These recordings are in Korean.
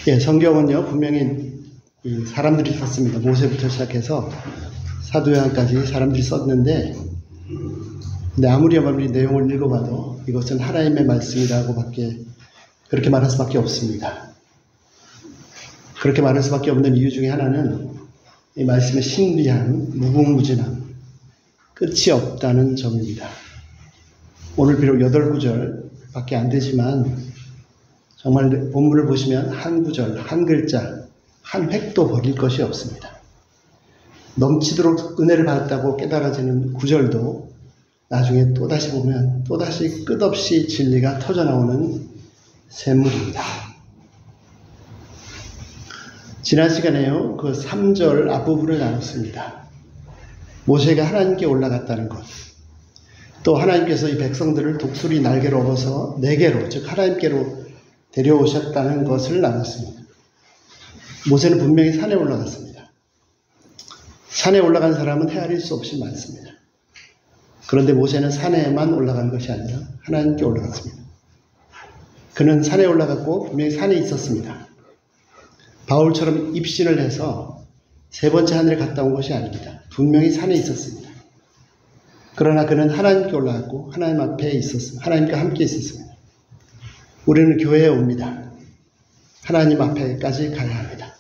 예, 성경은요, 분명히 사람들이 썼습니다. 모세부터 시작해서 사도요한까지 사람들이 썼는데, 근데 아무리 내용을 읽어봐도 이것은 하나님의 말씀이라고 그렇게 말할 수밖에 없습니다. 그렇게 말할 수밖에 없는 이유 중에 하나는 이 말씀의 신비함, 무궁무진함, 끝이 없다는 점입니다. 오늘 비록 8구절밖에 안 되지만 정말 본문을 보시면 한 구절, 한 글자, 한 획도 버릴 것이 없습니다. 넘치도록 은혜를 받았다고 깨달아지는 구절도 나중에 또다시 보면 또다시 끝없이 진리가 터져나오는 샘물입니다. 지난 시간에요, 그 3절 앞부분을 나눴습니다. 모세가 하나님께 올라갔다는 것, 또 하나님께서 이 백성들을 독수리 날개로 업어서 내게로, 즉 하나님께로 데려오셨다는 것을 나눴습니다. 모세는 분명히 산에 올라갔습니다. 산에 올라간 사람은 헤아릴 수 없이 많습니다. 그런데 모세는 산에만 올라간 것이 아니라 하나님께 올라갔습니다. 그는 산에 올라갔고 분명히 산에 있었습니다. 바울처럼 입신을 해서 세 번째 하늘에 갔다 온 것이 아닙니다. 분명히 산에 있었습니다. 그러나 그는 하나님께 올라갔고 하나님 앞에 있었습니다. 하나님과 함께 있었습니다. 우리는 교회에 옵니다. 하나님 앞에까지 가야 합니다.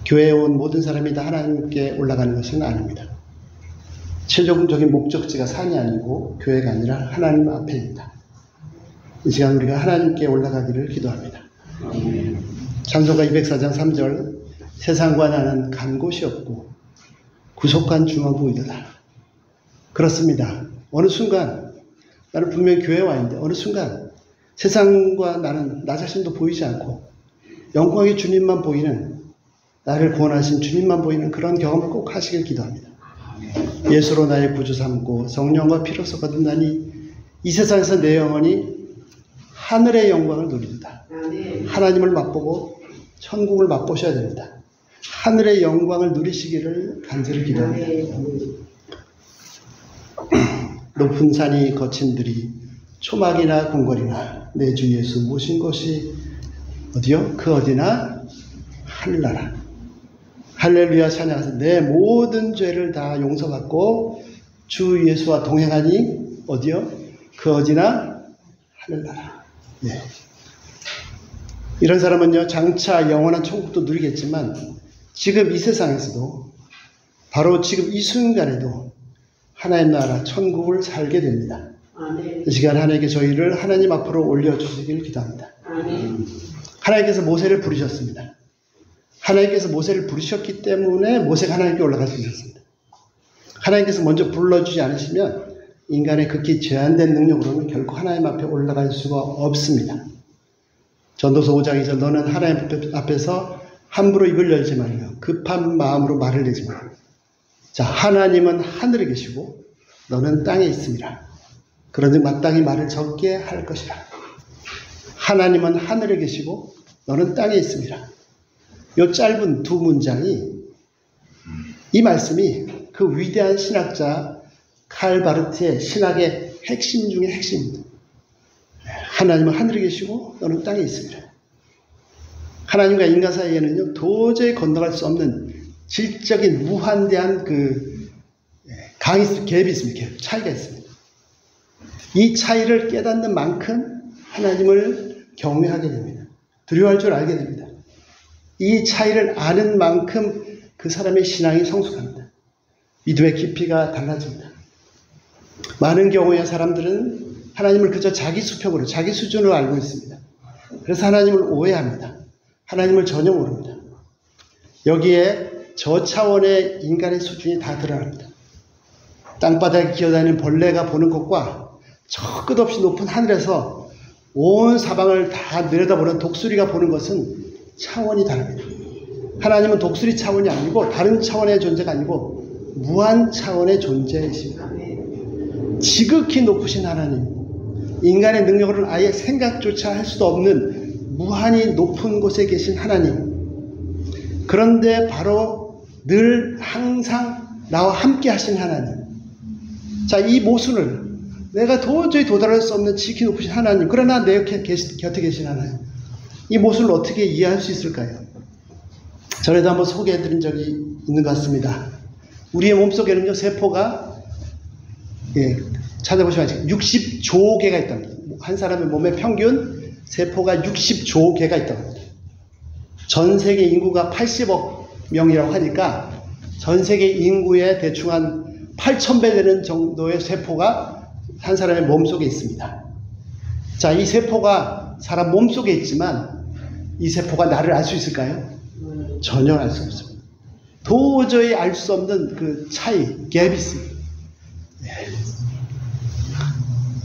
교회에 온 모든 사람이 다 하나님께 올라가는 것은 아닙니다. 최종적인 목적지가 산이 아니고 교회가 아니라 하나님 앞에 있다. 이 시간 우리가 하나님께 올라가기를 기도합니다. 찬송가 204장 3절, 세상과 나는 간 곳이 없고 구속한 주만 보이더라. 그렇습니다. 어느 순간 나는 분명히 교회에 와 있는데 어느 순간 세상과 나는 나 자신도 보이지 않고 영광의 주님만 보이는, 나를 구원하신 주님만 보이는 그런 경험을 꼭 하시길 기도합니다. 예수로 나의 구주 삼고 성령과 피로서 거듭나니 이 세상에서 내 영혼이 하늘의 영광을 누리도다. 하나님을 맛보고 천국을 맛보셔야 됩니다. 하늘의 영광을 누리시기를 간절히 기도합니다. 높은 산이 거친 들이 초막이나 궁궐이나 내 주 예수 모신 곳이 어디요? 그 어디나 하늘나라. 할렐루야 찬양하서 내 모든 죄를 다 용서받고 주 예수와 동행하니 어디요? 그 어디나 하늘나라. 네. 이런 사람은요, 장차 영원한 천국도 누리겠지만 지금 이 세상에서도 바로 지금 이 순간에도 하나님 나라 천국을 살게 됩니다. 이 시간 하나님께 저희를 하나님 앞으로 올려주시길 기도합니다. 하나님께서 모세를 부르셨습니다. 하나님께서 모세를 부르셨기 때문에 모세가 하나님께 올라갈 수 있었습니다. 하나님께서 먼저 불러주지 않으시면 인간의 극히 제한된 능력으로는 결코 하나님 앞에 올라갈 수가 없습니다. 전도서 5장 2절, 너는 하나님 앞에서 함부로 입을 열지 말며 급한 마음으로 말을 내지 말라. 자, 하나님은 하늘에 계시고 너는 땅에 있음이라. 그런즉 마땅히 말을 적게 할 것이라. 하나님은 하늘에 계시고 너는 땅에 있음이라. 이 짧은 두 문장이, 이 말씀이 그 위대한 신학자 칼 바르트의 신학의 핵심 중의 핵심입니다. 하나님은 하늘에 계시고 너는 땅에 있습니다. 하나님과 인간 사이에는요, 도저히 건너갈 수 없는 질적인 무한대한 갭이 있습니다. 갭, 차이가 있습니다. 이 차이를 깨닫는 만큼 하나님을 경외하게 됩니다. 두려워할 줄 알게 됩니다. 이 차이를 아는 만큼 그 사람의 신앙이 성숙합니다. 믿음의 깊이가 달라집니다. 많은 경우에 사람들은 하나님을 그저 자기 수평으로, 자기 수준으로 알고 있습니다. 그래서 하나님을 오해합니다. 하나님을 전혀 모릅니다. 여기에 저 차원의 인간의 수준이 다 드러납니다. 땅바닥에 기어다니는 벌레가 보는 것과 저 끝없이 높은 하늘에서 온 사방을 다 내려다보는 독수리가 보는 것은 차원이 다릅니다. 하나님은 독수리 차원이 아니고 다른 차원의 존재가 아니고 무한 차원의 존재이십니다. 지극히 높으신 하나님, 인간의 능력으로는 아예 생각조차 할 수도 없는 무한히 높은 곳에 계신 하나님, 그런데 바로 늘 항상 나와 함께 하신 하나님. 자, 이 모순을 내가 도저히 도달할 수 없는 지키 높으신 하나님, 그러나 내 곁에 계신 하나님, 이 모습을 어떻게 이해할 수 있을까요? 전에도 한번 소개해드린 적이 있는 것 같습니다. 우리의 몸속에는요, 세포가, 찾아보시면 60조 개가 있답니다. 한 사람의 몸에 평균 세포가 60조 개가 있다고 합니다. 전 세계 인구가 80억 명이라고 하니까 전 세계 인구의 대충 한 8,000배 되는 정도의 세포가 한 사람의 몸속에 있습니다. 자, 이 세포가 사람 몸속에 있지만 이 세포가 나를 알 수 있을까요? 전혀 알 수 없습니다. 도저히 알 수 없는 그 차이, 갭이 있습니다.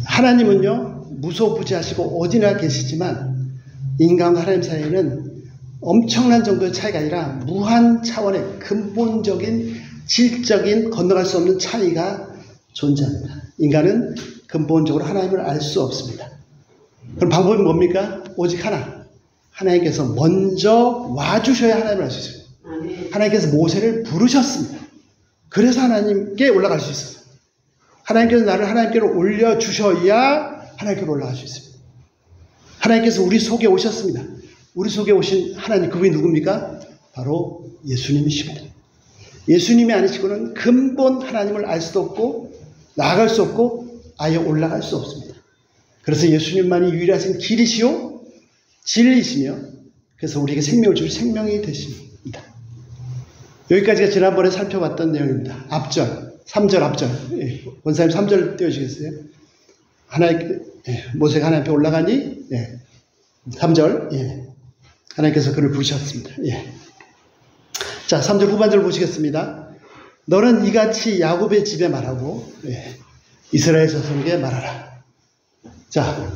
하나님은요, 무소부지하시고 어디나 계시지만 인간과 하나님 사이에는 엄청난 정도의 차이가 아니라 무한 차원의 근본적인 질적인 건너갈 수 없는 차이가 존재합니다. 인간은 근본적으로 하나님을 알 수 없습니다. 그럼 방법이 뭡니까? 오직 하나. 하나님께서 먼저 와주셔야 하나님을 알 수 있습니다. 하나님께서 모세를 부르셨습니다. 그래서 하나님께 올라갈 수 있었어요. 하나님께서 나를 하나님께로 올려주셔야 하나님께로 올라갈 수 있습니다. 하나님께서 우리 속에 오셨습니다. 우리 속에 오신 하나님, 그분이 누굽니까? 바로 예수님이십니다. 예수님이 아니시고는 근본 하나님을 알 수도 없고 나아갈 수 없고 아예 올라갈 수 없습니다. 그래서 예수님만이 유일하신 길이시요 진리이시며, 그래서 우리에게 생명을 주실 생명이 되십니다. 여기까지가 지난번에 살펴봤던 내용입니다. 앞절, 3절 앞절. 원사님 3절 띄워주시겠어요? 모세가 하나님 앞에 올라가니 3절. 하나님께서 그를 부르셨습니다. 자, 3절 후반절 보시겠습니다. 너는 이같이 야곱의 집에 말하고 이스라엘 자손에게 말하라. 자,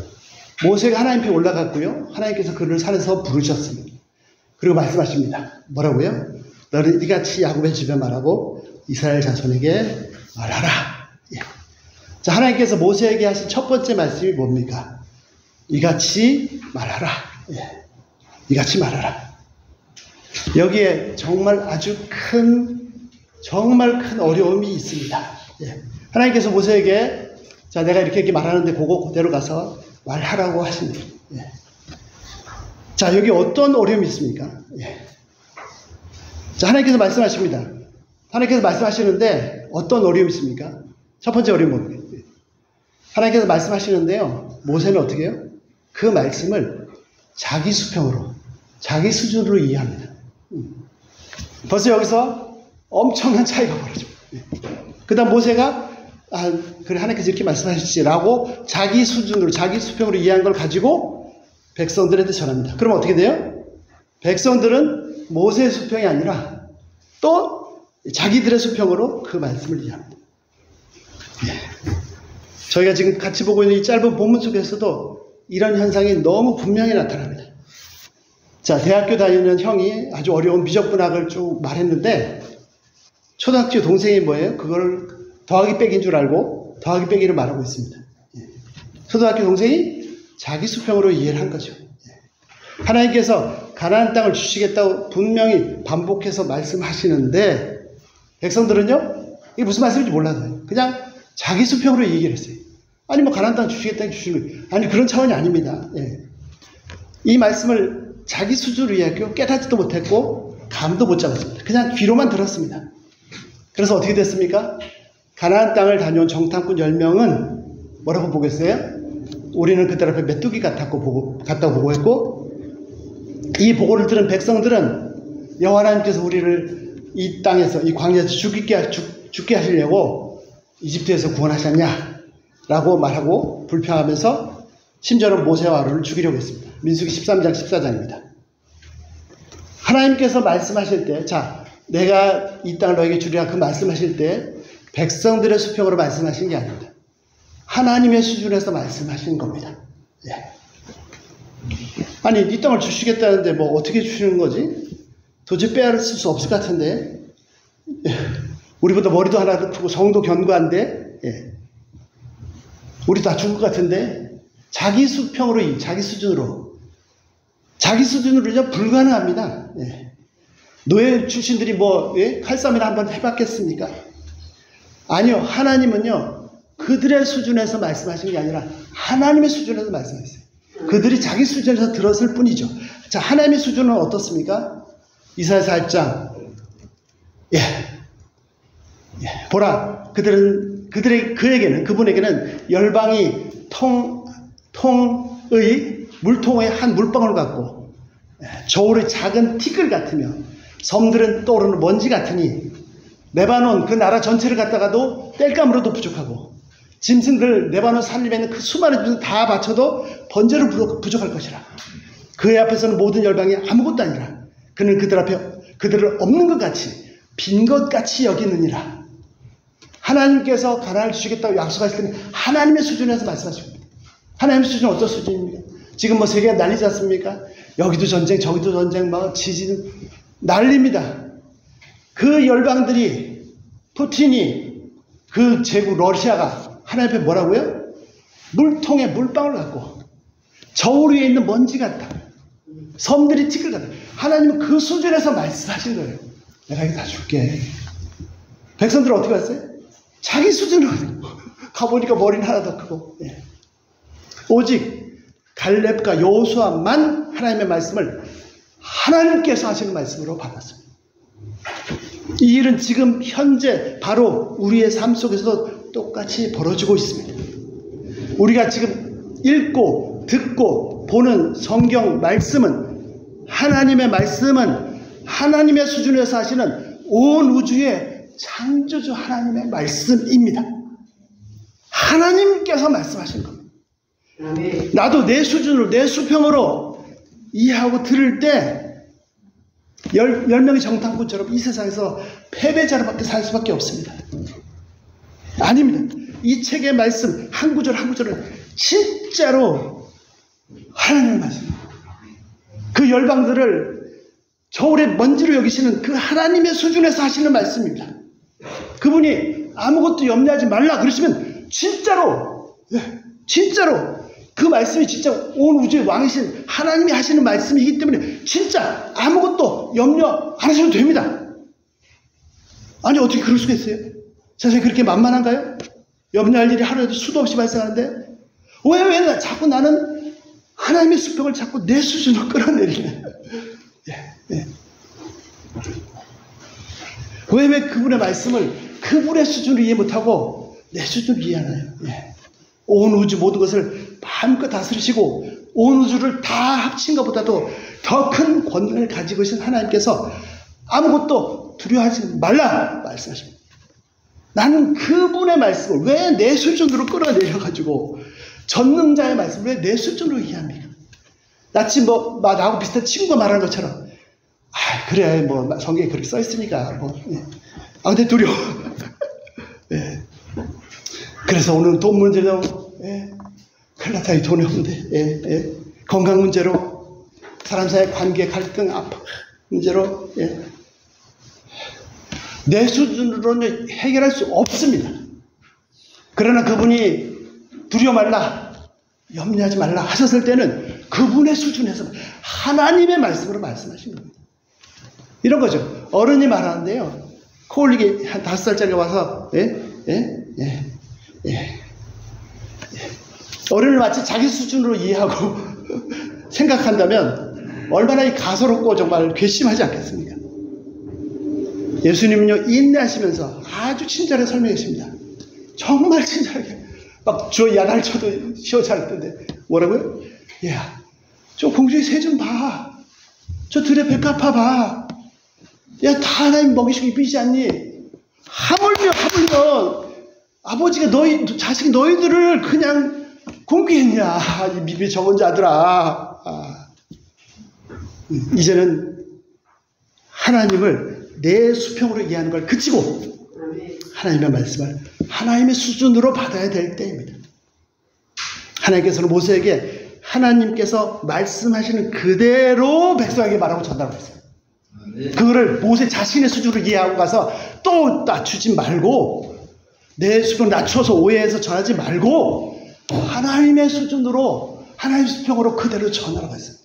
모세가 하나님 앞에 올라갔고요. 하나님께서 그를 산에서 부르셨습니다. 그리고 말씀하십니다. 뭐라고요? 너는 이같이 야곱의 집에 말하고 이스라엘 자손에게 말하라. 자, 하나님께서 모세에게 하신 첫 번째 말씀이 뭡니까? 이같이 말하라. 이같이 말하라. 여기에 정말 아주 정말 큰 어려움이 있습니다. 하나님께서 모세에게 자, 내가 이렇게 말하는데 그대로 가서 말하라고 하십니다. 자, 여기 어떤 어려움이 있습니까? 자, 하나님께서 말씀하십니다. 하나님께서 말씀하시는데 어떤 어려움이 있습니까? 첫 번째 어려움은 뭡니까? 하나님께서 말씀하시는데요, 모세는 어떻게 해요? 그 말씀을 자기 수평으로, 자기 수준으로 이해합니다. 벌써 여기서 엄청난 차이가 벌어집니다. 그 다음 모세가 그래, 하나님께서 이렇게 말씀하시지라고 자기 수준으로, 자기 수평으로 이해한 걸 가지고 백성들한테 전합니다. 그럼 어떻게 돼요? 백성들은 모세의 수평이 아니라 또 자기들의 수평으로 그 말씀을 이해합니다. 저희가 지금 같이 보고 있는 이 짧은 본문 속에서도 이런 현상이 너무 분명히 나타납니다. 자, 대학교 다니는 형이 아주 어려운 미적분학을 쭉 말했는데 초등학교 동생이 뭐예요? 그걸 더하기 빼기인 줄 알고 더하기 빼기를 말하고 있습니다. 초등학교 동생이 자기 수평으로 이해를 한 거죠. 하나님께서 가나안 땅을 주시겠다고 분명히 반복해서 말씀하시는데 백성들은요, 이게 무슨 말씀인지 몰라서요. 그냥 자기 수평으로 얘기를 했어요. 아니 뭐 가나안 땅 주시겠다고 주시면, 아니 그런 차원이 아닙니다. 이 말씀을 자기 수준으로 이해하고 깨닫지도 못했고 감도 못 잡았습니다. 그냥 귀로만 들었습니다. 그래서 어떻게 됐습니까? 가나안 땅을 다녀온 정탐꾼 10명은 뭐라고 보겠어요? 우리는 그들 앞에 메뚜기 같다고 보고했고, 이 보고를 들은 백성들은 여호와 하나님께서 우리를 이 땅에서, 이 광야에서 죽게 하시려고 이집트에서 구원하셨냐? 라고 말하고 불평하면서 심지어는 모세와 아론을 죽이려고 했습니다. 민수기 13장 14장입니다. 하나님께서 말씀하실 때, 자, 내가 이 땅을 너에게 주리라 그 말씀하실 때 백성들의 수평으로 말씀하신 게 아닙니다. 하나님의 수준에서 말씀하신 겁니다. 아니, 이 땅을 주시겠다는데 뭐 어떻게 주시는 거지? 도저히 빼앗을 수 없을 것 같은데, 우리보다 머리도 하나 크고 성도 견고한데, 우리 다 죽을 것 같은데, 자기 수평으로, 자기 수준으로 이제 불가능합니다. 노예 출신들이 뭐 칼싸움이나 한번 해봤겠습니까? 아니요, 하나님은요, 그들의 수준에서 말씀하신 게 아니라 하나님의 수준에서 말씀하셨어요. 그들이 자기 수준에서 들었을 뿐이죠. 자, 하나님의 수준은 어떻습니까? 이사야 4장. 보라, 그분에게는 열방이 물통의 한 물방울 같고, 저울의 작은 티끌 같으며, 섬들은 떠오르는 먼지 같으니, 레바논 그 나라 전체를 갖다가도 땔감으로도 부족하고, 짐승들 레바논 산림에 있는 그 수많은 짐승 다 바쳐도 번제로 부족할 것이라. 그의 앞에서는 모든 열방이 아무것도 아니라, 그는 그들 앞에 그들을 없는 것 같이 빈 것 같이 여기느니라. 하나님께서 가나안을 주시겠다고 약속하실 때는 하나님의 수준에서 말씀하십니다. 하나님의 수준은 어떤 수준입니까? 지금 뭐 세계가 난리지 않습니까? 여기도 전쟁, 저기도 전쟁, 막 지진 난립니다. 그 열방들이, 푸틴이, 그 제국 러시아가 하나님 앞에 뭐라고요? 물통에 물방울 같고, 저울 위에 있는 먼지 같다. 섬들이 티끌 같다. 하나님은 그 수준에서 말씀하신 거예요. 내가 이거 다 줄게. 백성들은 어떻게 했어요? 자기 수준으로 가보니까 머리는 하나 더 크고. 오직 갈렙과 여호수아만 하나님의 말씀을 하나님께서 하시는 말씀으로 받았습니다. 이 일은 지금 현재 바로 우리의 삶 속에서도 똑같이 벌어지고 있습니다. 우리가 지금 읽고 듣고 보는 성경 말씀은, 하나님의 말씀은 하나님의 수준에서 하시는 온 우주의 창조주 하나님의 말씀입니다. 하나님께서 말씀하신 겁니다. 나도 내 수준으로, 내 수평으로 이해하고 들을 때 10명의 정탐꾼처럼 이 세상에서 패배자로밖에 살 수밖에 없습니다. 아닙니다. 이 책의 말씀 한 구절 한 구절은 진짜로 하나님의 말씀. 그 열방들을 저울의 먼지로 여기시는 그 하나님의 수준에서 하시는 말씀입니다. 그분이 아무것도 염려하지 말라 그러시면 진짜로 그 말씀이 진짜 온 우주의 왕이신 하나님이 하시는 말씀이기 때문에 진짜 아무것도 염려 안 하셔도 됩니다. 아니 어떻게 그럴 수가 있어요? 세상이 그렇게 만만한가요? 염려할 일이 하루에도 수도 없이 발생하는데 왜 자꾸 나는 하나님의 수평을 자꾸 내 수준으로 끌어내리네. 왜 그분의 말씀을 그분의 수준으로 이해 못하고 내 수준으로 이해하나요? 온 우주 모든 것을 마음껏 다스리시고 온 우주를 다 합친 것보다도 더 큰 권능을 가지고 계신 하나님께서 아무것도 두려워하지 말라 말씀하십니다. 나는 그분의 말씀을 왜 내 수준으로 끌어내려가지고 전능자의 말씀을 왜 내 수준으로 이해합니까? 마치 나하고 비슷한 친구가 말하는 것처럼 그래 성경에 그렇게 써있으니까 근데 두려워. 그래서 오늘 돈 문제로 큰일 났다. 돈이 없는데 건강 문제로 사람 사이의 관계 갈등 아파 문제로 내 수준으로는 해결할 수 없습니다. 그러나 그분이 두려워 말라 염려하지 말라 하셨을 때는 그분의 수준에서 하나님의 말씀으로 말씀하신 겁니다. 이런 거죠. 어른이 말하는데요. 코 올리기 한 5살짜리가 와서 어른을 마치 자기 수준으로 이해하고 생각한다면 얼마나 가소롭고 정말 괘씸하지 않겠습니까? 예수님은요 인내하시면서 아주 친절하게 설명해 주십니다. 정말 친절하게 막 저 야단을 쳐도 시원찮을 텐데 뭐라고요? 야, 저 공주의 새 좀 봐. 저 들의 배 갚아봐. 야, 다 하나님 먹이시고 입히지 않니? 하물며 아버지가 자식이 너희들을 그냥 공개했냐? 이 미비 적은 자들아. 이제는 하나님을 내 수평으로 이해하는 걸 그치고 하나님의 말씀을 하나님의 수준으로 받아야 될 때입니다. 하나님께서는 모세에게 하나님께서 말씀하시는 그대로 백성에게 말하고 전달하고 있어요. 그거를 모세 자신의 수준으로 이해하고 가서 또 낮추지 말고 내 수준을 낮춰서 오해해서 전하지 말고 하나님의 수준으로 하나님의 수평으로 그대로 전하라고 했어요.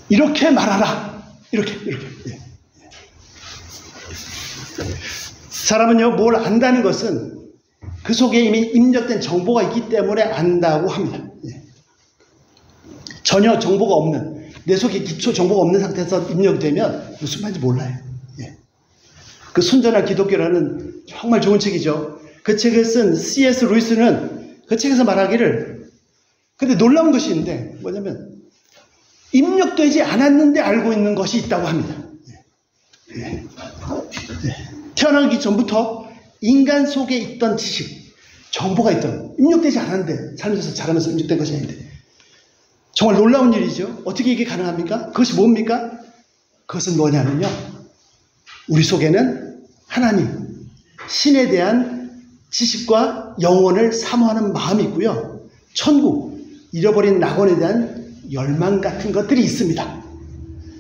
이렇게 말하라. 이렇게. 사람은요 뭘 안다는 것은 그 속에 이미 입력된 정보가 있기 때문에 안다고 합니다. 예. 전혀 정보가 없는, 내 속에 기초 정보가 없는 상태에서 입력되면 무슨 말인지 몰라요. 예. 그 순전한 기독교라는 정말 좋은 책이죠. 그 책을 쓴 C.S. 루이스는 그 책에서 말하기를, 근데 놀라운 것이 있는데 뭐냐면 입력되지 않았는데 알고 있는 것이 있다고 합니다. 예. 예. 예. 태어나기 전부터 인간 속에 있던 지식, 정보가 있던, 입력되지 않았는데 살면서 자라면서 입력된 것이 아닌데 정말 놀라운 일이죠. 어떻게 이게 가능합니까? 그것이 뭡니까? 그것은 뭐냐면요, 우리 속에는 하나님, 신에 대한 지식과 영혼을 사모하는 마음이 있고요, 천국, 잃어버린 낙원에 대한 열망 같은 것들이 있습니다.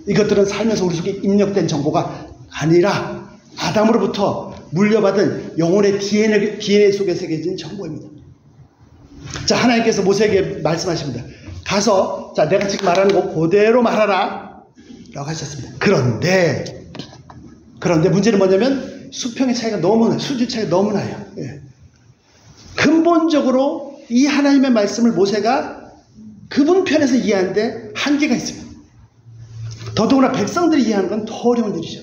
이것들은 살면서 우리 속에 입력된 정보가 아니라 아담으로부터 물려받은 영혼의 DNA 속에 새겨진 정보입니다. 자, 하나님께서 모세에게 말씀하십니다. 가서, 자, 내가 지금 말하는 거 그대로 말하라 라고 하셨습니다. 그런데 문제는 뭐냐면 수평의 차이가 너무 나요. 수준 차이가 너무 나요. 예. 근본적으로 이 하나님의 말씀을 모세가 그분 편에서 이해하는데 한계가 있습니다. 더더구나 백성들이 이해하는 건 더 어려운 일이죠.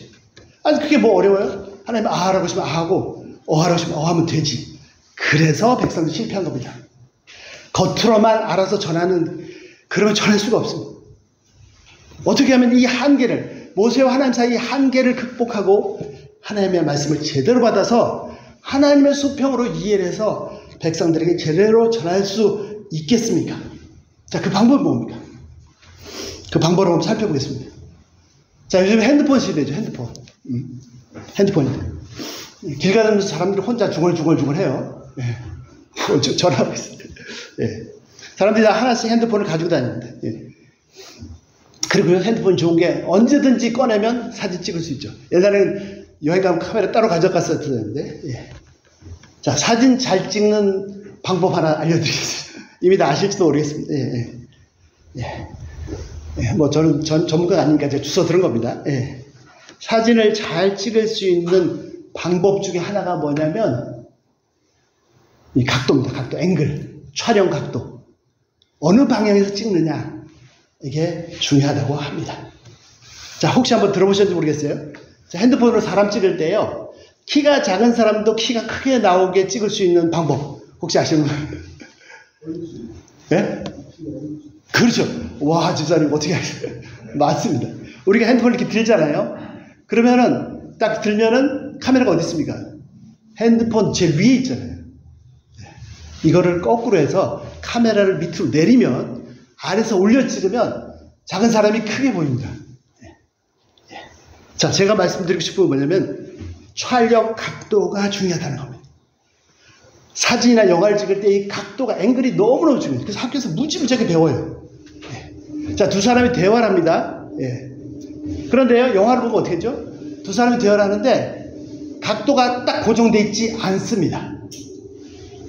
아니, 그게 뭐 어려워요? 하나님 아라고 하시면 아하고 어하라고 하시면 어하면 되지. 그래서 백성들이 실패한 겁니다. 겉으로만 알아서 전하는, 그러면 전할 수가 없습니다. 어떻게 하면 이 한계를, 모세와 하나님 사이의 한계를 극복하고 하나님의 말씀을 제대로 받아서 하나님의 수평으로 이해를 해서 백성들에게 제대로 전할 수 있겠습니까? 자, 그 방법은 뭡니까? 그 방법을 한번 살펴보겠습니다. 자, 요즘 핸드폰 시대죠, 핸드폰. 핸드폰인데. 길 가면서 사람들이 혼자 중얼중얼 해요. 예. 전화하고 있어요. 예. 사람들이 다 하나씩 핸드폰을 가지고 다닙니다. 예. 그리고 핸드폰 좋은 게 언제든지 꺼내면 사진 찍을 수 있죠. 옛날에는 여행 가면 카메라 따로 가져갔었는데, 예. 자, 사진 잘 찍는 방법 하나 알려드리겠습니다. 이미 다 아실지도 모르겠습니다. 예. 예. 예. 뭐 저는 전문가가 아니니까 제가 주워 들은 겁니다. 예. 사진을 잘 찍을 수 있는 방법 중에 하나가 뭐냐면 이 각도입니다. 각도, 앵글, 촬영 각도. 어느 방향에서 찍느냐, 이게 중요하다고 합니다. 자, 혹시 한번 들어보셨는지 모르겠어요. 자, 핸드폰으로 사람 찍을 때요, 키가 작은 사람도 키가 크게 나오게 찍을 수 있는 방법 혹시 아시는 분? 네? 그렇죠. 와, 집사님 어떻게 아세요? 맞습니다. 우리가 핸드폰을 이렇게 들잖아요. 그러면은 딱 들면은 카메라가 어디 있습니까? 핸드폰 제 위에 있잖아요. 이거를 거꾸로 해서 카메라를 밑으로 내리면, 아래서 올려 찍으면 작은 사람이 크게 보입니다. 자, 제가 말씀드리고 싶은 건 뭐냐면 촬영 각도가 중요하다는 겁니다. 사진이나 영화를 찍을 때 이 각도가, 앵글이 너무너무 중요해요. 그래서 학교에서 무지무지하게 배워요. 자, 두 사람이 대화를 합니다. 그런데요, 영화를 보면 어떻게 했죠? 두 사람이 대화를 하는데 각도가 딱 고정되어 있지 않습니다.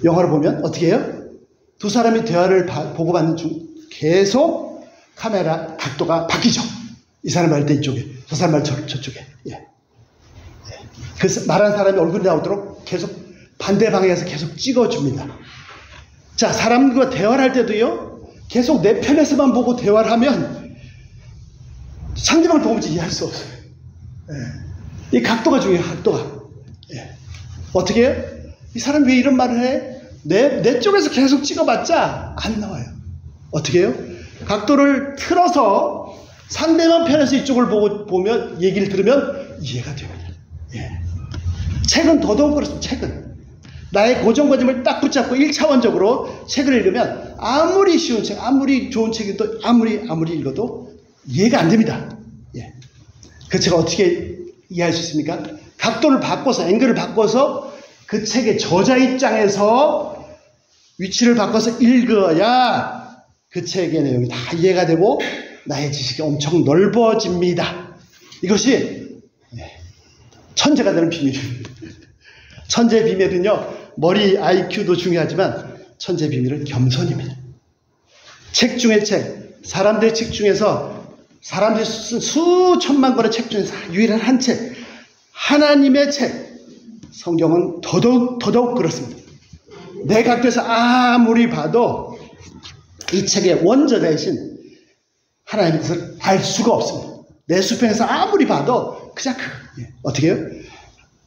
영화를 보면 어떻게 해요? 두 사람이 대화를 보고받는 중 계속 카메라 각도가 바뀌죠. 이 사람 말 때 이쪽에, 저 사람 말 저쪽에. 그래서 말하는 사람이 얼굴이 나오도록 계속 반대 방향에서 계속 찍어줍니다. 자, 사람과 대화를 할 때도요, 계속 내 편에서만 보고 대화를 하면 상대방을 도무지 이해할 수 없어요. 이 각도가 중요해요, 각도가. 어떻게 해요? 이 사람 왜 이런 말을 해? 내 쪽에서 계속 찍어봤자 안 나와요. 어떻게 해요? 각도를 틀어서 상대방 편에서 이쪽을 보면, 얘기를 들으면 이해가 됩니다. 책은 더더욱 그렇습니다. 책은 나의 고정관념을 딱 붙잡고 1차원적으로 책을 읽으면 아무리 쉬운 책, 아무리 좋은 책이도 아무리 읽어도 이해가 안 됩니다. 그 제가 어떻게 이해할 수 있습니까? 각도를 바꿔서, 앵글을 바꿔서 그 책의 저자 입장에서 위치를 바꿔서 읽어야 그 책의 내용이 다 이해가 되고 나의 지식이 엄청 넓어집니다. 이것이 천재가 되는 비밀입니다. 천재의 비밀은요, 머리 IQ도 중요하지만 천재의 비밀은 겸손입니다. 책 중에 책, 사람들의 책 중에서, 사람들이 쓴 수천만 권의 책 중에서 유일한 한 책, 하나님의 책, 성경은 더더욱 그렇습니다. 내 각도에서 아무리 봐도 이 책의 원저자이신 하나님의 뜻을 알 수가 없습니다. 내 수평에서 아무리 봐도 그냥 어떻게 해요?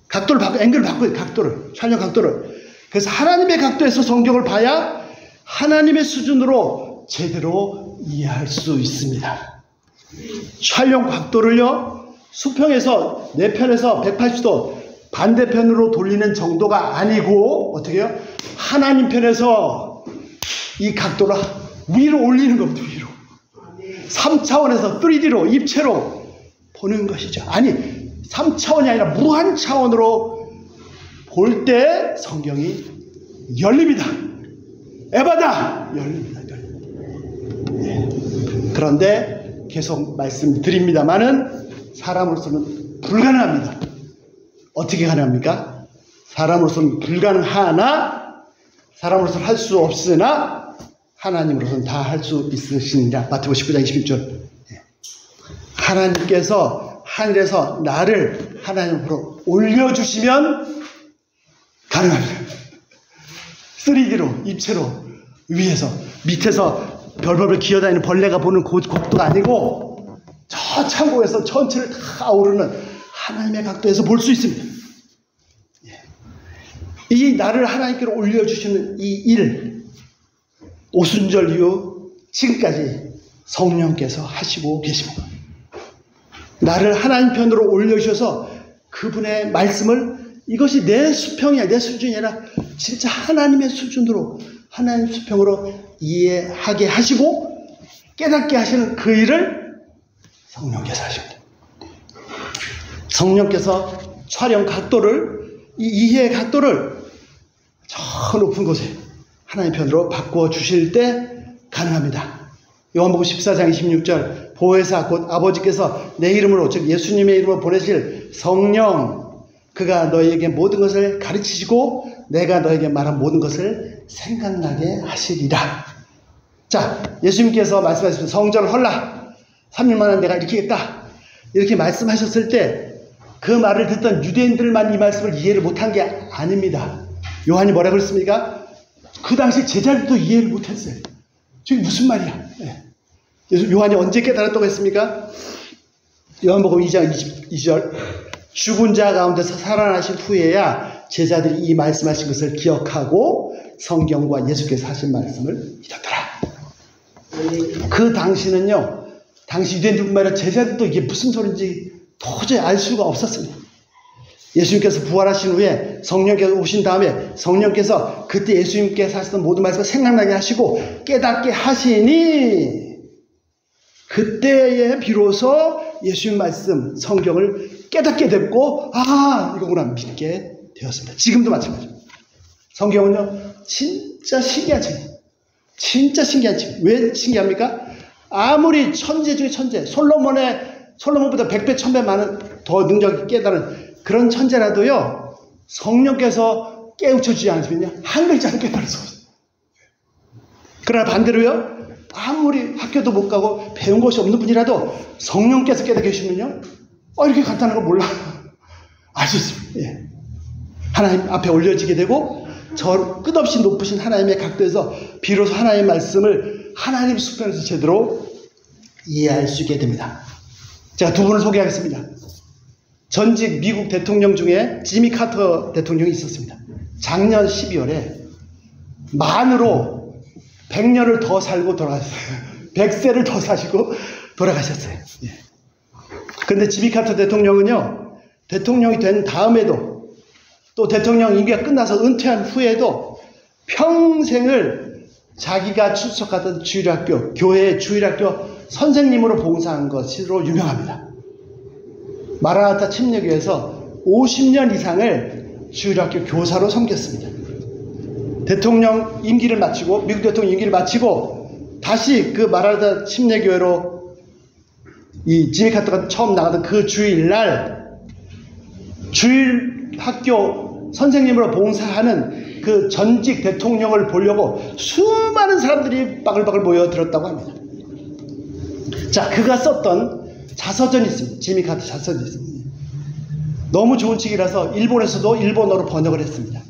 각도를 바꿔, 앵글을 바꿔요. 각도를, 촬영 각도를. 그래서 하나님의 각도에서 성경을 봐야 하나님의 수준으로 제대로 이해할 수 있습니다. 촬영 각도를요, 수평에서 내 편에서 180도 반대편으로 돌리는 정도가 아니고 어떻게 해요? 하나님 편에서 이 각도를 위로 올리는 겁니다. 위로. 3차원에서 3D로 입체로 보는 것이죠. 아니 3차원이 아니라 무한 차원으로 볼 때 성경이 열립니다. 에바다! 열립니다. 예. 그런데 계속 말씀드립니다마는 사람으로서는 불가능합니다. 어떻게 가능합니까? 사람으로서는 불가능하나 사람으로서는 할 수 없으나 하나님으로서는 다 할 수 있으시느니라. 마태복음 19장 21절. 하나님께서 하늘에서 나를 하나님으로 올려주시면 가능합니다. 3D로 입체로 위에서 밑에서 별벌벌 기어다니는 벌레가 보는 곡도가 아니고 저 창고에서 전체를 다 아우르는 하나님의 각도에서 볼 수 있습니다. 이 나를 하나님께로 올려주시는 이 일, 오순절 이후 지금까지 성령께서 하시고 계십니다. 나를 하나님 편으로 올려주셔서 그분의 말씀을 이것이 내 수평이 내 수준이 아니라 진짜 하나님의 수준으로 하나님 수평으로 이해하게 하시고 깨닫게 하시는 그 일을 성령께서 하십니다. 성령께서 촬영 각도를 이 이해의 각도를 저 높은 곳에 하나님 편으로 바꾸어 주실 때 가능합니다. 요한복음 14장 26절 보혜사 곧 아버지께서 내 이름으로 즉 예수님의 이름으로 보내실 성령 그가 너희에게 모든 것을 가르치시고 내가 너에게 말한 모든 것을 생각나게 하시리라. 자, 예수님께서 말씀하셨습니다. 성전을 헐라 3일 만에 내가 일으키겠다 이렇게 말씀하셨을 때 그 말을 듣던 유대인들만 이 말씀을 이해를 못한 게 아닙니다. 요한이 뭐라 그랬습니까? 그 당시 제자들도 이해를 못했어요. 저게 무슨 말이야? 네. 요한이 언제 깨달았다고 했습니까? 요한복음 2장 22절 죽은 자 가운데서 살아나신 후에야 제자들이 이 말씀하신 것을 기억하고 성경과 예수께서 하신 말씀을 믿었더라. 그 당시는요, 당시 유대인들뿐만 아니라 제자들도 이게 무슨 소리인지 도저히 알 수가 없었습니다. 예수님께서 부활하신 후에 성령께서 오신 다음에 성령께서 그때 예수님께서 하셨던 모든 말씀을 생각나게 하시고 깨닫게 하시니 그때에 비로소 예수님 말씀 성경을 깨닫게 됐고 이거구나 믿게 되었습니다. 지금도 마찬가지입니다. 성경은요 진짜 신기한 책이에요. 진짜 신기한 책. 왜 신기합니까? 아무리 천재 중에 천재 솔로몬보다 100배 1000배 많은 더 능력이 깨달은 그런 천재라도요 성령께서 깨우쳐주지 않으시면요 한 글자도 깨달을 수 없어요. 그러나 반대로요 아무리 학교도 못 가고 배운 것이 없는 분이라도 성령께서 깨닫게 해주시면요 이렇게 간단한 거 몰라 알 수 있습니다. 예. 하나님 앞에 올려지게 되고 저 끝없이 높으신 하나님의 각도에서 비로소 하나님의 말씀을 하나님 수평에서 제대로 이해할 수 있게 됩니다. 제가 두 분을 소개하겠습니다. 전직 미국 대통령 중에 지미 카터 대통령이 있었습니다. 작년 12월에 만으로 100년을 더 살고 돌아가셨어요. 100세를 더 사시고 돌아가셨어요. 그런데 지미 카터 대통령은요, 대통령이 된 다음에도 또 대통령 임기가 끝나서 은퇴한 후에도 평생을 자기가 출석하던 주일학교, 교회의 주일학교 선생님으로 봉사한 것으로 유명합니다. 마라나타 침례교회에서 50년 이상을 주일학교 교사로 섬겼습니다. 대통령 임기를 마치고 미국 대통령 임기를 마치고 다시 그 마라나타 침례교회로 이 지미 카터가 처음 나가던 그 주일날 주일학교 선생님으로 봉사하는 그 전직 대통령을 보려고 수많은 사람들이 바글바글 모여들었다고 합니다. 자, 그가 썼던 자서전이 있습니다. 지미 카터 자서전이 있습니다. 너무 좋은 책이라서 일본에서도 일본어로 번역을 했습니다.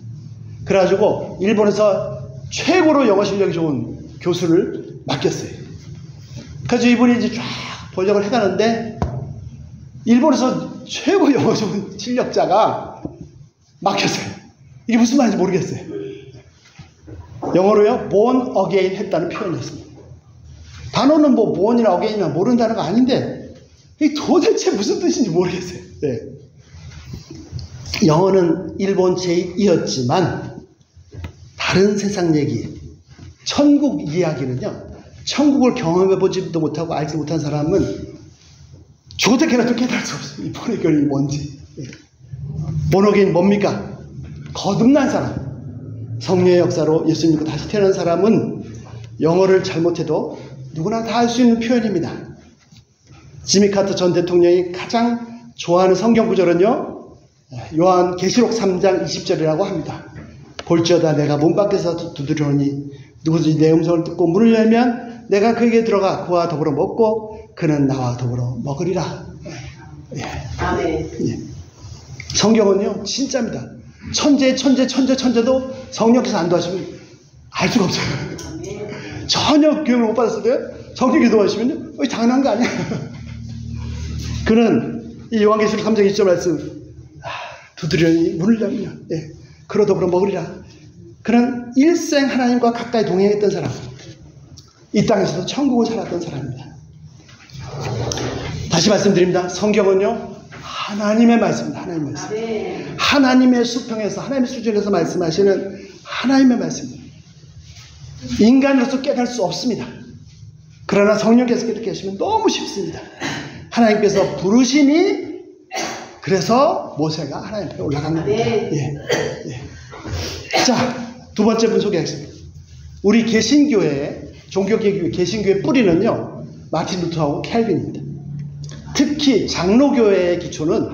그래가지고 일본에서 최고로 영어 실력이 좋은 교수를 맡겼어요. 그래서 이분이 이제 쫙 번역을 해가는데 일본에서 최고 영어 좋은 실력자가 막혔어요. 이게 무슨 말인지 모르겠어요. 영어로요, born again 했다는 표현이었습니다. 단어는 뭐 born이나 again이나 모르는 단어가 아닌데 이게 도대체 무슨 뜻인지 모르겠어요. 네. 영어는 일본 제2였지만 다른 세상 얘기, 천국 이야기는요, 천국을 경험해보지도 못하고 알지 못한 사람은 죽어도 깨어나도 깨달을 수 없어요. 이 본어게인이 뭔지. 본어게인 뭡니까? 거듭난 사람. 성령의 역사로 예수 믿고 다시 태어난 사람은 영어를 잘못해도 누구나 다 할 수 있는 표현입니다. 지미 카터 전 대통령이 가장 좋아하는 성경 구절은요, 요한 계시록 3장 20절이라고 합니다. 볼지어다 내가 문 밖에서 두드리오니 누구든지 내 음성을 듣고 문을 열면 내가 그에게 들어가 그와 더불어 먹고 그는 나와 더불어 먹으리라. 예. 예. 성경은요 진짜입니다. 천재도 성령께서 안 도와주면 알 수가 없어요. 전혀 교육을 못 받았을 때 성령이 도와주시면요 당연한 거 아니야. 그는 이 요한계시록 3장 20절 말씀 두드리니 문을 열면 그로 더불어 먹으리라. 그는 일생 하나님과 가까이 동행했던 사람, 이 땅에서도 천국을 살았던 사람입니다. 다시 말씀드립니다. 성경은요 하나님의 말씀입니다. 하나님의 말씀. 하나님의 수평에서 하나님의 수준에서 말씀하시는 하나님의 말씀입니다. 인간으로서 깨달을 수 없습니다. 그러나 성령께서 이렇게 하시면 너무 쉽습니다. 하나님께서 부르시니 그래서 모세가 하나님 앞에 올라간 겁니다. 예. 자, 두 번째 분 소개하겠습니다. 우리 개신교회, 종교개혁 개신교회 뿌리는요 마틴 루터하고 켈빈입니다. 특히 장로교회의 기초는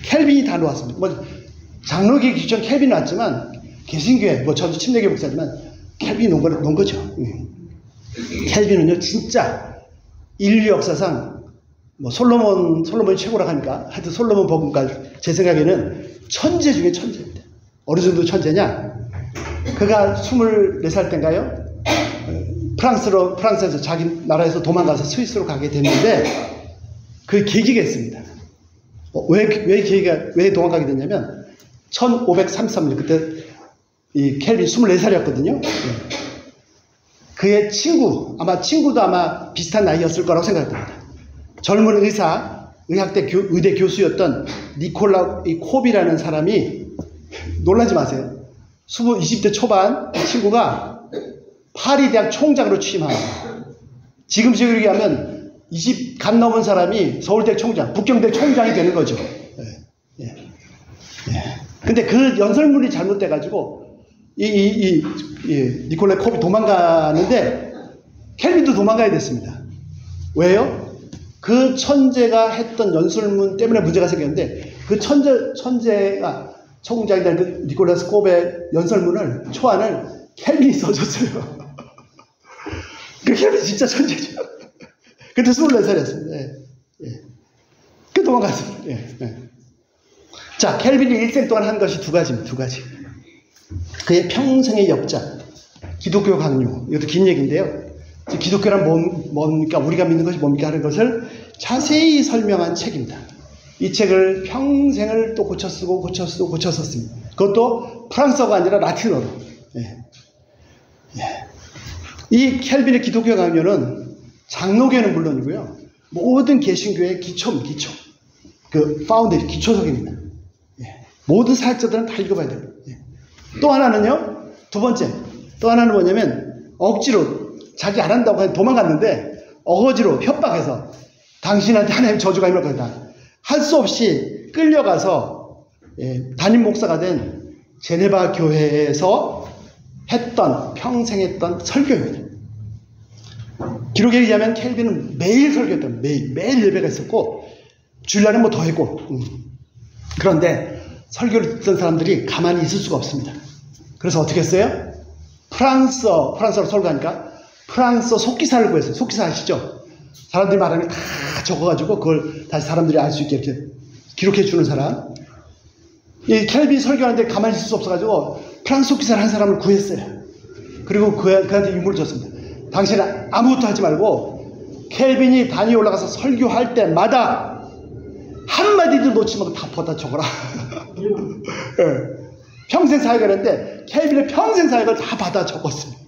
켈빈이 다 놓았습니다. 뭐 장로교회 기초는 켈빈이 놓았지만 개신교회, 뭐 저도 침례교회 목사지만 켈빈이 놓은 거죠. 켈빈은요 진짜 인류 역사상 뭐 솔로몬이 최고라고 하니까 하여튼 솔로몬 복음까지 제 생각에는 천재 중에 천재입니다. 어느 정도 천재냐? 그가 24살 때인가요? 프랑스에서 자기 나라에서 도망가서 스위스로 가게 됐는데 그 계기가 있습니다. 왜 도망가게 됐냐면 1533년 그때 이 켈빈 24살이었거든요. 그의 친구도 아마 비슷한 나이였을 거라고 생각됩니다. 젊은 의학대 의대 교수였던 니콜라 콥이라는 사람이, 놀라지 마세요. 20대 초반 친구가 파리 대학 총장으로 취임합니다. 지금 식으로 얘기하면 20 간 넘은 사람이 서울대 총장, 북경대 총장이 되는 거죠. 근데 그 연설문이 잘못돼가지고 니콜라 콥이 도망가는데 켈빈도 도망가야 됐습니다. 왜요? 그 천재가 했던 연설문 때문에 문제가 생겼는데 그 천재가 총장이 된 그 니콜라스 콥의 연설문을 초안을 켈빈이 써줬어요. 그 켈빈이 진짜 천재죠. 그때 24살이었습니다. 그 도망갔습니다. 자, 켈빈이 일생 동안 한 것이 두 가지입니다. 두 가지. 그의 평생의 역작, 기독교 강요. 이것도 긴 얘기인데요. 기독교란 뭡니까? 우리가 믿는 것이 뭡니까? 하는 것을 자세히 설명한 책입니다. 이 책을 평생을 또 고쳐 썼습니다. 그것도 프랑스어가 아니라 라틴어로. 이 켈빈의 기독교 강요는 장로교는 물론이고요. 모든 개신교의 기초입니다. 그 파운데이션, 기초석입니다. 모든 사역자들은 다 읽어봐야 돼요. 또 하나는요, 두 번째. 또 하나는 뭐냐면, 억지로, 자기 안 한다고 도망갔는데, 어거지로 협박해서, 당신한테 하나님 저주가 임할 거다. 할 수 없이 끌려가서, 담임 목사가 된 제네바 교회에서 평생 했던 설교입니다. 기록에 의하면 켈빈은 매일 설교했던, 매일 예배가 있었고, 주일날은 뭐 더 했고, 그런데 설교를 듣던 사람들이 가만히 있을 수가 없습니다. 그래서 어떻게 했어요? 프랑스어로 설교하니까 프랑스어 속기사를 구했어요. 속기사 아시죠? 사람들이 말하는 거 다 적어가지고 그걸 다시 사람들이 알 수 있게 이렇게 기록해 주는 사람. 이 켈빈 설교하는데 가만히 있을 수 없어가지고 프랑스 기사를 한 사람을 구했어요. 그리고 그한테 유물을 줬습니다. 당신은 아무것도 하지 말고 켈빈이 단위에 올라가서 설교할 때마다 한마디도 놓지 말고 다 보다 적어라. 네. 평생 사역을 했는데 켈빈의 평생 사역을 다 받아 적었습니다.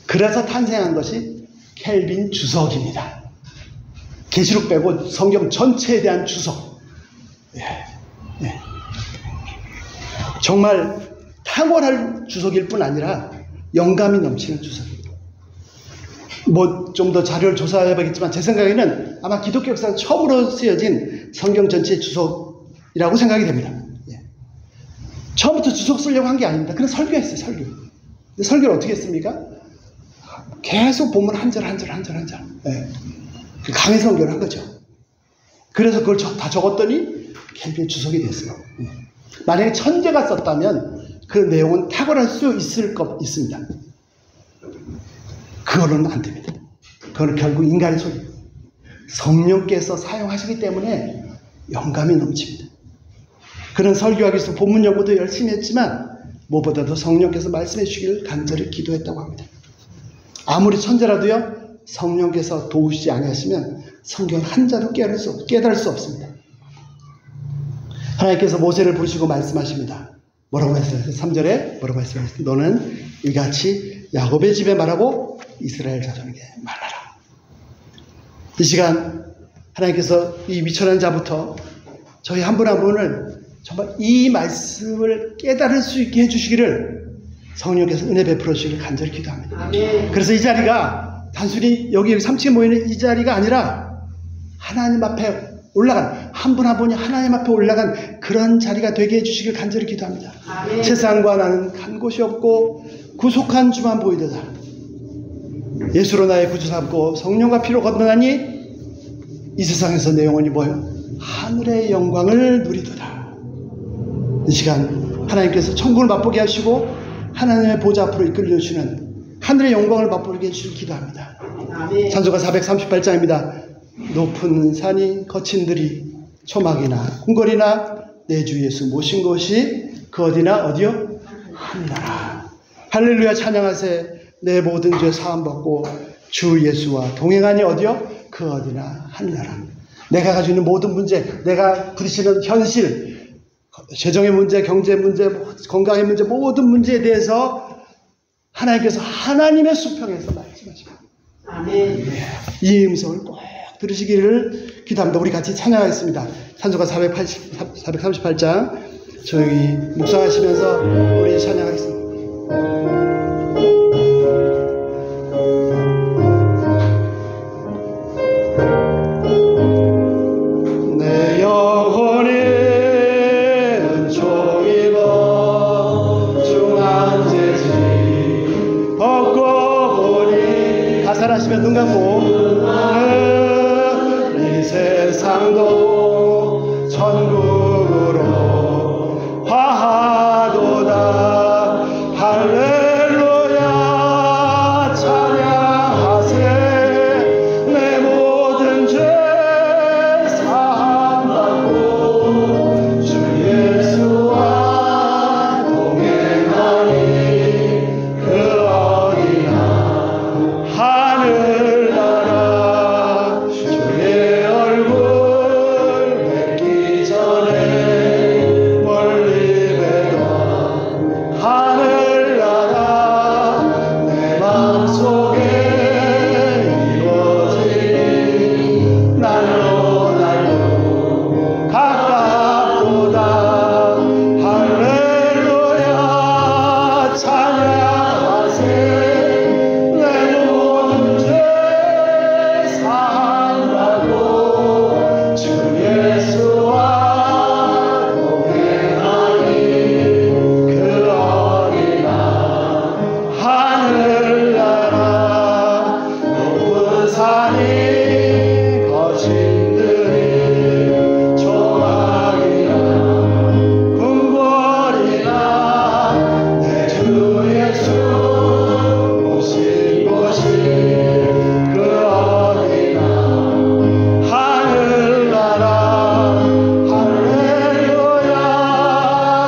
그래서 탄생한 것이 켈빈 주석입니다. 계시록 빼고 성경 전체에 대한 주석. 예. 예. 정말 탁월할 주석일 뿐 아니라 영감이 넘치는 주석입니다. 뭐 좀 더 자료를 조사해봐야겠지만 제 생각에는 아마 기독교 역사상 처음으로 쓰여진 성경 전체의 주석이라고 생각이 됩니다. 예. 처음부터 주석 쓰려고 한 게 아닙니다. 그냥 설교했어요. 설교. 근데 설교를 어떻게 했습니까? 계속 본문 한 절. 예. 강의 설교를 한 거죠. 그래서 그걸 다 적었더니 켈빈의 주석이 됐어요. 예. 만약에 천재가 썼다면 그 내용은 탁월할 수 있습니다. 그거는 안 됩니다. 그거는 결국 인간의 소리입니다. 성령께서 사용하시기 때문에 영감이 넘칩니다. 그런 설교하기 위해서 본문 연구도 열심히 했지만 무엇보다도 성령께서 말씀해 주시기를 간절히 기도했다고 합니다. 아무리 천재라도요, 성령께서 도우시지 아니하시면 성경 한 자도 깨달을 수 없습니다. 하나님께서 모세를 부르시고 말씀하십니다. 뭐라고 말씀하셨어요? 3절에 뭐라고 말씀하셨어요? 너는 이같이 야곱의 집에 말하고 이스라엘 자손에게 말하라. 이 시간 하나님께서 이 미천한 자부터 저희 한 분 한 분을 정말 이 말씀을 깨달을 수 있게 해주시기를 성령께서 은혜 베풀어 주시기를 간절히 기도합니다. 아멘. 그래서 이 자리가 단순히 여기 3층에 모이는 이 자리가 아니라 하나님 앞에 올라간 한 분 한 분이 하나님 앞에 올라간 그런 자리가 되게 해주시길 간절히 기도합니다. 아멘. 세상과 나는 간 곳이 없고 구속한 주만 보이도다. 예수로 나의 구주 삼고 성령과 피로 건너나니 이 세상에서 내 영혼이 뭐요? 하늘의 영광을 누리도다. 이 시간 하나님께서 천국을 맛보게 하시고 하나님의 보좌 앞으로 이끌려 주시는 하늘의 영광을 맛보게 해주시길 기도합니다. 아멘. 찬송가 438장입니다. 높은 산이 거친 들이 초막이나 궁궐이나 내 주 예수 모신 곳이 그 어디나 어디요? 하늘나라. 할렐루야 찬양하세. 내 모든 죄 사함 받고 주 예수와 동행하니 어디요? 그 어디나 하늘나라. 내가 가지고 있는 모든 문제, 내가 부딪히는 현실, 재정의 문제, 경제 문제, 건강의 문제, 모든 문제에 대해서 하나님께서 하나님의 수평에서 말씀하십니다. 아멘. 이 음성을 꼭 들으시기를 기도합니다. 우리 같이 찬양하겠습니다. 찬송가 438장 저희 묵상하시면서 우리 찬양하겠습니다. 내 영혼이 은총 입어 중한 재지 벗고 보니 가사를 하시면 눈 감고 세상도 천국으로 화하도다. 할렐루야 찬양하세. 내 모든 죄 사함받고 주 예수와 동행하니 그 어디나 하늘나라. 주의 얼굴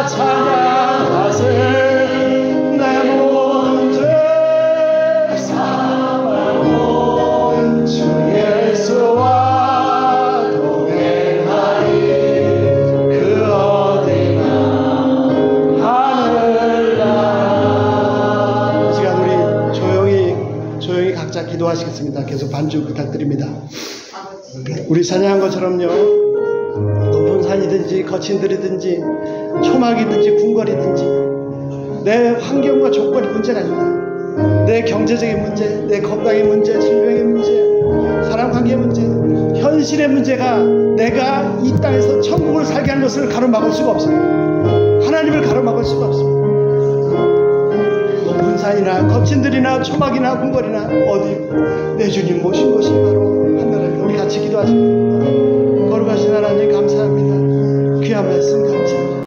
찬양하세. 각자 기도하시겠습니다. 계속 반주 부탁드립니다. 우리 찬양한 것처럼요, 높은 산이든지 거친 들이든지 초막이든지 궁궐이든지 내 환경과 조건이 문제가 아닙니다. 내 경제적인 문제, 내 건강의 문제, 질병의 문제, 사람관계의 문제, 현실의 문제가 내가 이 땅에서 천국을 살게 하는 것을 가로막을 수가 없습니다. 하나님을 가로막을 수가 없습니다. 높은 산이나 거친 들이나 초막이나 궁궐이나 어디 내 주님 모신 것이 바로 하늘을. 우리 같이 기도하십니다. 거룩하신 하나님 감사합니다. 귀한 말씀